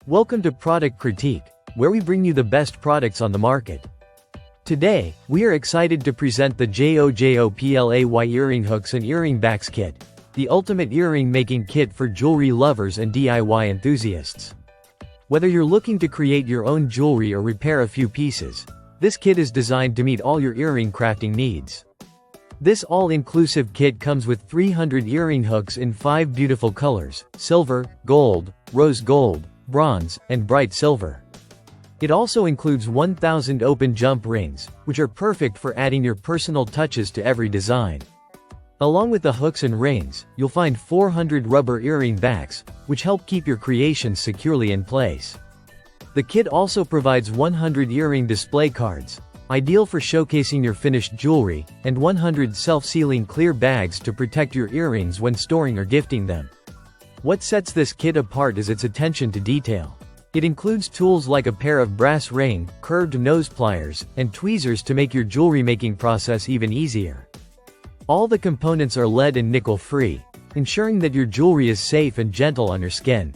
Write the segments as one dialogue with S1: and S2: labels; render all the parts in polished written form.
S1: Welcome to Product Critique, where we bring you the best products on the market. Today, we are excited to present the JOJOPLAY earring hooks and earring backs kit, the ultimate earring making kit for jewelry lovers and DIY enthusiasts. Whether you're looking to create your own jewelry or repair a few pieces, this kit is designed to meet all your earring crafting needs. This all-inclusive kit comes with 300 earring hooks in 5 beautiful colors: silver, gold, rose gold, bronze, and bright silver. It also includes 1,000 open jump rings, which are perfect for adding your personal touches to every design. Along with the hooks and rings, you'll find 400 rubber earring backs, which help keep your creations securely in place. The kit also provides 100 earring display cards, ideal for showcasing your finished jewelry, and 100 self-sealing clear bags to protect your earrings when storing or gifting them. What sets this kit apart is its attention to detail. It includes tools like a pair of brass ring, curved nose pliers, and tweezers to make your jewelry making process even easier. All the components are lead and nickel-free, ensuring that your jewelry is safe and gentle on your skin.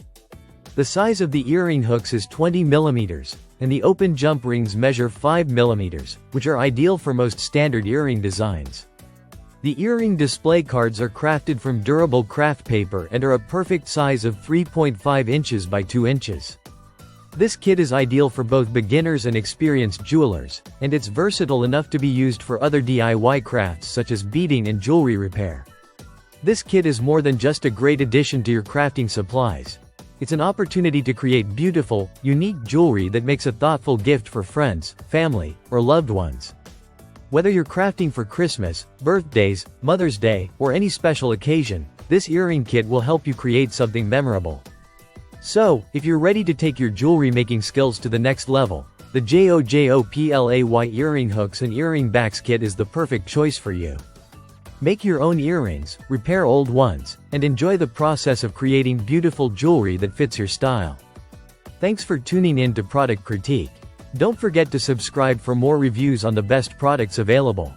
S1: The size of the earring hooks is 20 mm, and the open jump rings measure 5 mm, which are ideal for most standard earring designs. The earring display cards are crafted from durable craft paper and are a perfect size of 3.5 inches by 2 inches. This kit is ideal for both beginners and experienced jewelers, and it's versatile enough to be used for other DIY crafts such as beading and jewelry repair. This kit is more than just a great addition to your crafting supplies. It's an opportunity to create beautiful, unique jewelry that makes a thoughtful gift for friends, family, or loved ones. Whether you're crafting for Christmas, birthdays, Mother's Day, or any special occasion, this earring kit will help you create something memorable. So, if you're ready to take your jewelry making skills to the next level, the JOJOPLAY earring hooks and earring backs kit is the perfect choice for you. Make your own earrings, repair old ones, and enjoy the process of creating beautiful jewelry that fits your style. Thanks for tuning in to Product Critique. Don't forget to subscribe for more reviews on the best products available.